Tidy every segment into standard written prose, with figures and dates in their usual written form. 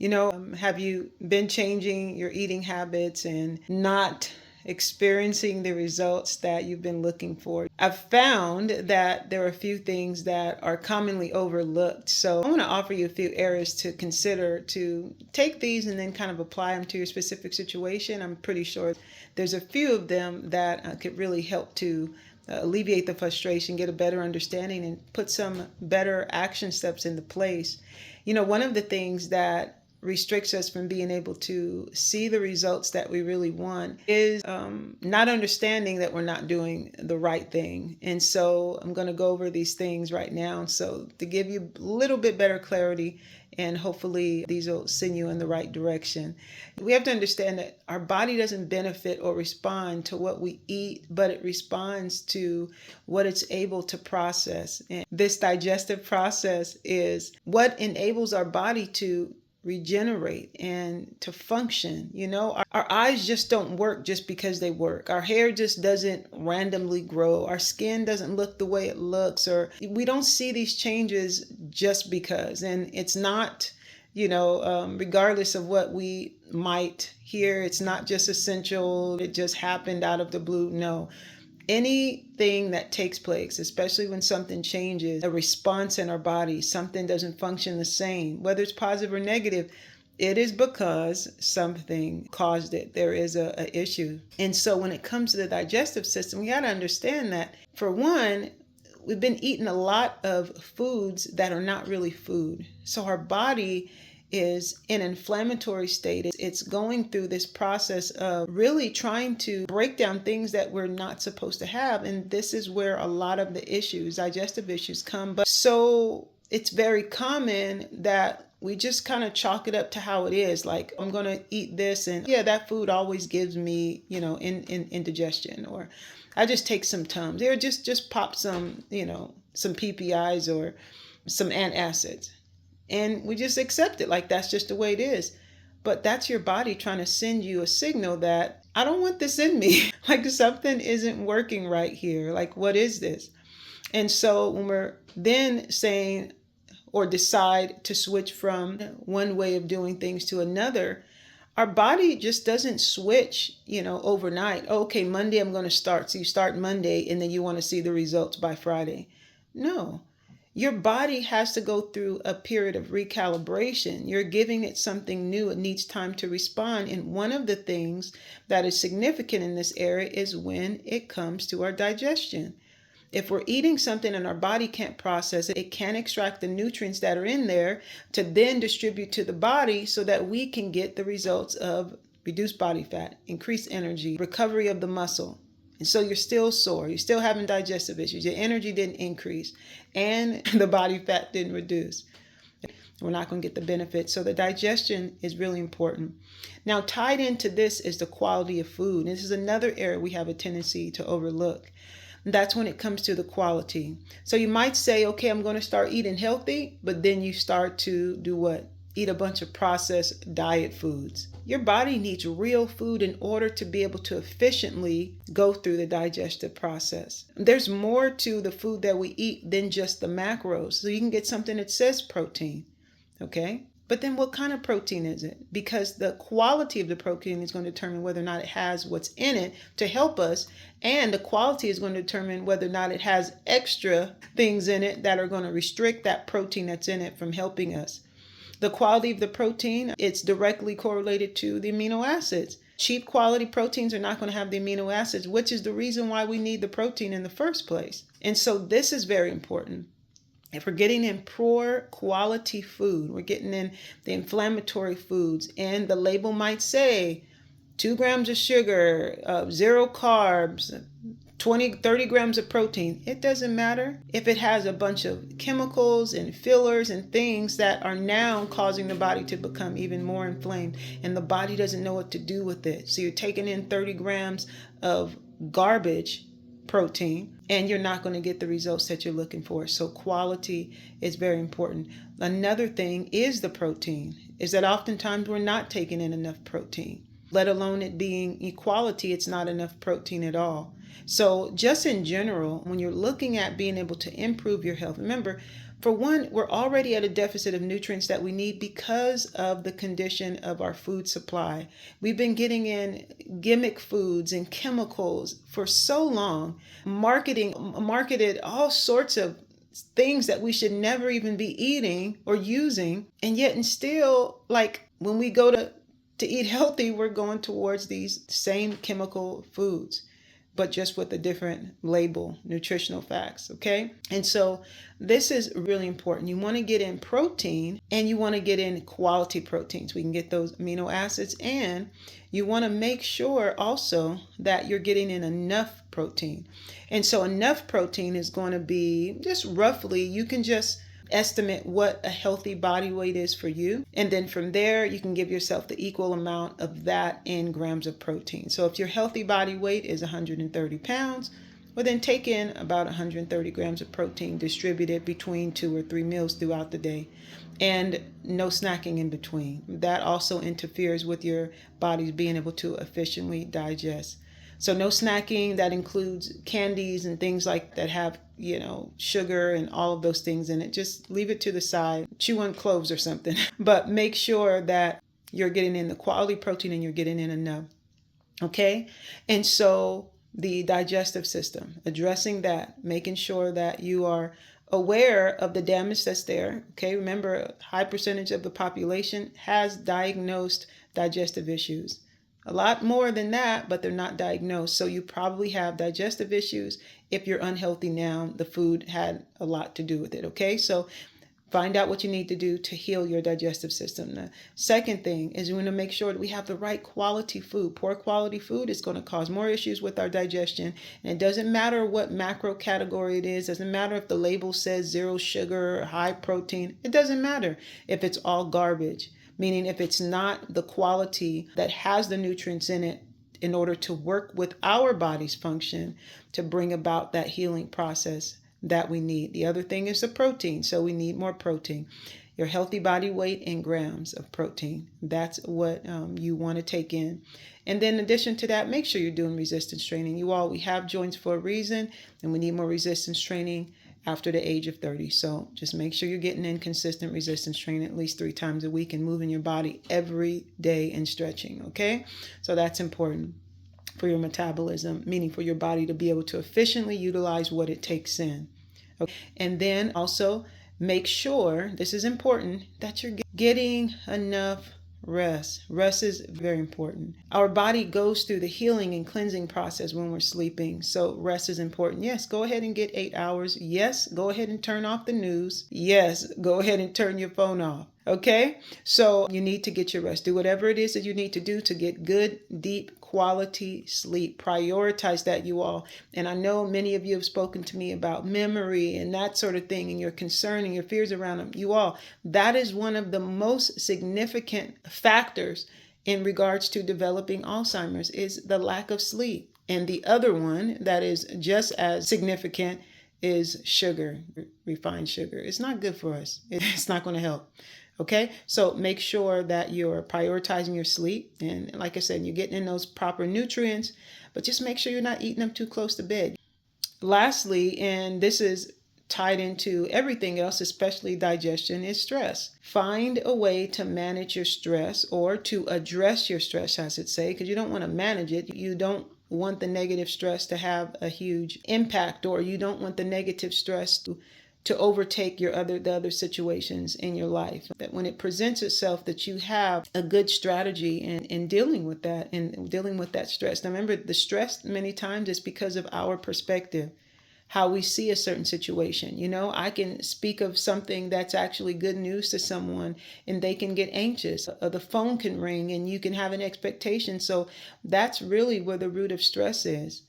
Have you been changing your eating habits and not experiencing the results that you've been looking for? I've found that there are a few things that are commonly overlooked. So I want to offer you a few areas to consider to take these and then kind of apply them to your specific situation. I'm pretty sure there's a few of them that could really help to alleviate the frustration, get a better understanding, and put some better action steps into place. One of the things that restricts us from being able to see the results that we really want is not understanding that we're not doing the right thing. And so I'm going to go over these things right now, so to give you a little bit better clarity, and hopefully these will send you in the right direction. We have to understand that our body doesn't benefit or respond to what we eat, but it responds to what it's able to process. And this digestive process is what enables our body to regenerate and to function. Our eyes just don't work just because they work. Our hair just doesn't randomly grow. Our skin doesn't look the way it looks, or we don't see these changes just because. And it's not, regardless of what we might hear, it's not just essential. It just happened out of the blue. No. Anything that takes place, especially when something changes, a response in our body, something doesn't function the same, whether it's positive or negative, it is because something caused it. There is a issue. And so when it comes to the digestive system, we got to understand that, for one, we've been eating a lot of foods that are not really food. So our body is in an inflammatory state. It's going through this process of really trying to break down things that we're not supposed to have. And this is where a lot of the issues, digestive issues, come. But so it's very common that we just kind of chalk it up to how it is. Like, I'm going to eat this, and yeah, that food always gives me, indigestion, or I just take some Tums, or just pop some, some PPIs or some antacids. And we just accept it like that's just the way it is. But that's your body trying to send you a signal that I don't want this in me. Like, something isn't working right here. Like, what is this? And so when we're then saying or decide to switch from one way of doing things to another, our body just doesn't switch, overnight. Okay, Monday I'm going to start. So you start Monday and then you want to see the results by Friday. No. Your body has to go through a period of recalibration. You're giving it something new. It needs time to respond. And one of the things that is significant in this area is when it comes to our digestion. If we're eating something and our body can't process it, it can't extract the nutrients that are in there to then distribute to the body so that we can get the results of reduced body fat, increased energy, recovery of the muscle. And so you're still sore. You're still having digestive issues. Your energy didn't increase and the body fat didn't reduce. We're not going to get the benefits. So the digestion is really important. Now, tied into this is the quality of food. This is another area we have a tendency to overlook. And that's when it comes to the quality. So you might say, okay, I'm going to start eating healthy, but then you start to do what? Eat a bunch of processed diet foods. Your body needs real food in order to be able to efficiently go through the digestive process. There's more to the food that we eat than just the macros. So you can get something that says protein, okay? But then what kind of protein is it? Because the quality of the protein is going to determine whether or not it has what's in it to help us. And the quality is going to determine whether or not it has extra things in it that are going to restrict that protein that's in it from helping us. The quality of the protein, it's directly correlated to the amino acids. Cheap quality proteins are not going to have the amino acids, which is the reason why we need the protein in the first place. And so this is very important. If we're getting in poor quality food, we're getting in the inflammatory foods, and the label might say 2 grams of sugar, 0 carbs, 30 grams of protein. It doesn't matter if it has a bunch of chemicals and fillers and things that are now causing the body to become even more inflamed, and the body doesn't know what to do with it. So you're taking in 30 grams of garbage protein and you're not going to get the results that you're looking for. So quality is very important. Another thing is the protein, is that oftentimes we're not taking in enough protein, let alone it being equality. It's not enough protein at all. So just in general, when you're looking at being able to improve your health, remember, For one, we're already at a deficit of nutrients that we need because of the condition of our food supply. We've been getting in gimmick foods and chemicals for so long, marketed all sorts of things that we should never even be eating or using. And yet, and still, like when we go to eat healthy, we're going towards these same chemical foods, but just with a different label, nutritional facts, okay? And so this is really important. You want to get in protein, and you want to get in quality proteins. We can get those amino acids, and you want to make sure also that you're getting in enough protein. And so enough protein is going to be just roughly, you can just estimate what a healthy body weight is for you. And then from there, you can give yourself the equal amount of that in grams of protein. So if your healthy body weight is 130 pounds, well, then take in about 130 grams of protein distributed between 2 or 3 meals throughout the day, and no snacking in between. That also interferes with your body's being able to efficiently digest. So no snacking, that includes candies and things like that have, sugar and all of those things in it. Just leave it to the side. Chew on cloves or something. But make sure that you're getting in the quality protein and you're getting in enough. Okay? And so the digestive system, addressing that, making sure that you are aware of the damage that's there. Okay? Remember, a high percentage of the population has diagnosed digestive issues. A lot more than that, but they're not diagnosed. So you probably have digestive issues. If you're unhealthy now, the food had a lot to do with it. Okay, so find out what you need to do to heal your digestive system. The second thing is we want to make sure that we have the right quality food. Poor quality food is going to cause more issues with our digestion. And it doesn't matter what macro category it is. It doesn't matter if the label says 0 sugar or high protein. It doesn't matter if it's all garbage. Meaning if it's not the quality that has the nutrients in it in order to work with our body's function to bring about that healing process that we need. The other thing is the protein. So we need more protein. Your healthy body weight in grams of protein. That's what you want to take in. And then in addition to that, make sure you're doing resistance training. We have joints for a reason, and we need more resistance training after the age of 30. So just make sure you're getting in consistent resistance training at least 3 times a week and moving your body every day and stretching, okay? So that's important for your metabolism, meaning for your body to be able to efficiently utilize what it takes in. Okay? And then also make sure, this is important, that you're getting enough rest. Rest is very important. Our body goes through the healing and cleansing process when we're sleeping. So rest is important. Yes, go ahead and get 8 hours. Yes, go ahead and turn off the news. Yes, go ahead and turn your phone off. Okay? So you need to get your rest. Do whatever it is that you need to do to get good, deep, quality sleep. Prioritize that, you all. And I know many of you have spoken to me about memory and that sort of thing, and your concern and your fears around them. You all, that is one of the most significant factors in regards to developing Alzheimer's is the lack of sleep. And the other one that is just as significant is sugar, refined sugar. It's not good for us. It's not going to help. Okay, so make sure that you're prioritizing your sleep. And like I said, you're getting in those proper nutrients, but just make sure you're not eating them too close to bed. Lastly, and this is tied into everything else, especially digestion, is stress. Find a way to manage your stress, or to address your stress, I should say, because you don't want to manage it. You don't want the negative stress to have a huge impact, or you don't want the negative stress to overtake the other situations in your life. That when it presents itself, that you have a good strategy in dealing with that and dealing with that stress. Now remember, the stress many times is because of our perspective, how we see a certain situation. I can speak of something that's actually good news to someone and they can get anxious. The phone can ring and you can have an expectation. So that's really where the root of stress is.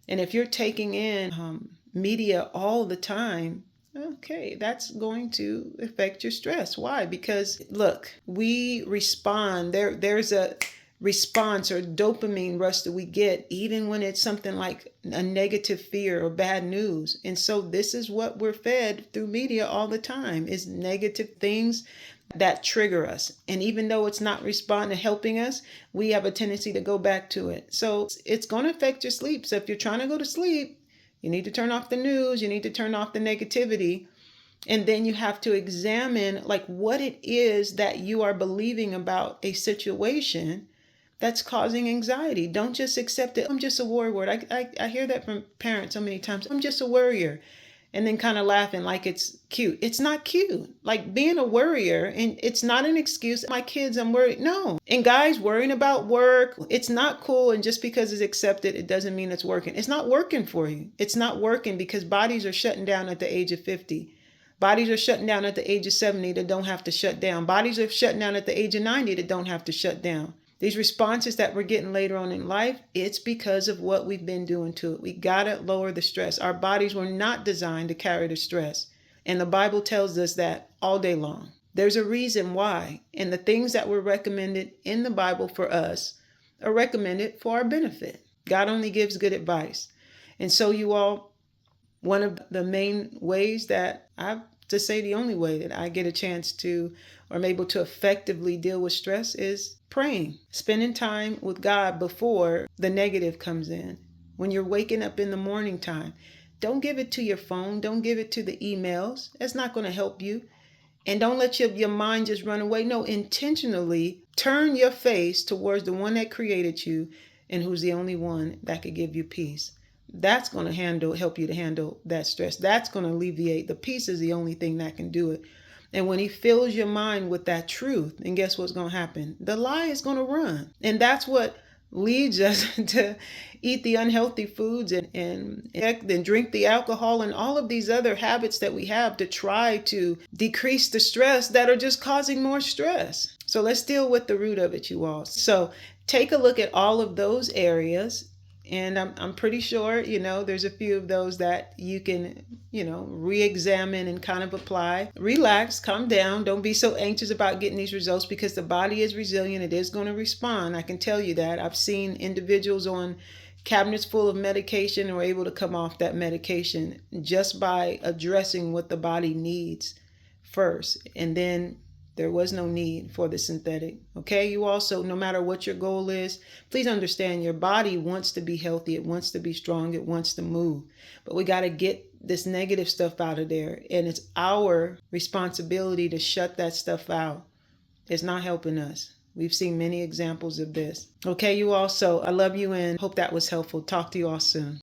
And if you're taking in media all the time, okay, that's going to affect your stress. Why? Because look, we respond. There's a response or dopamine rush that we get even when it's something like a negative fear or bad news. And so this is what we're fed through media all the time, is negative things that trigger us. And even though it's not responding, helping us, we have a tendency to go back to it. So it's going to affect your sleep. So if you're trying to go to sleep, you need to turn off the news. You need to turn off the negativity. And then you have to examine like what it is that you are believing about a situation that's causing anxiety. Don't just accept it. I'm just a worry word. I hear that from parents so many times. I'm just a worrier. And then kind of laughing like it's cute. It's not cute. Like being a worrier, and it's not an excuse. My kids, I'm worried. No. And guys, worrying about work, it's not cool. And just because it's accepted, it doesn't mean it's working. It's not working for you. It's not working because bodies are shutting down at the age of 50. Bodies are shutting down at the age of 70 that don't have to shut down. Bodies are shutting down at the age of 90 that don't have to shut down. These responses that we're getting later on in life, it's because of what we've been doing to it. We got to lower the stress. Our bodies were not designed to carry the stress. And the Bible tells us that all day long. There's a reason why. And the things that were recommended in the Bible for us are recommended for our benefit. God only gives good advice. And so you all, one of the main ways that to say the only way that I get a chance to, or I'm able to effectively deal with stress is praying, spending time with God before the negative comes in. When you're waking up in the morning time, don't give it to your phone. Don't give it to the emails. That's not going to help you. And don't let your mind just run away. No, intentionally turn your face towards the one that created you and who's the only one that could give you peace. That's going to help you to handle that stress. That's going to alleviate. The peace is the only thing that can do it. And when he fills your mind with that truth, and guess what's going to happen? The lie is going to run. And that's what leads us to eat the unhealthy foods and drink the alcohol and all of these other habits that we have to try to decrease the stress that are just causing more stress. So let's deal with the root of it, you all. So take a look at all of those areas. And I'm pretty sure, there's a few of those that you can, re-examine and kind of apply. Relax, calm down. Don't be so anxious about getting these results because the body is resilient. It is going to respond. I can tell you that. I've seen individuals on cabinets full of medication who are able to come off that medication just by addressing what the body needs first. And then there was no need for the synthetic. Okay, you also, no matter what your goal is, please understand your body wants to be healthy. It wants to be strong. It wants to move. But we got to get this negative stuff out of there. And it's our responsibility to shut that stuff out. It's not helping us. We've seen many examples of this. Okay, you all. So I love you and hope that was helpful. Talk to you all soon.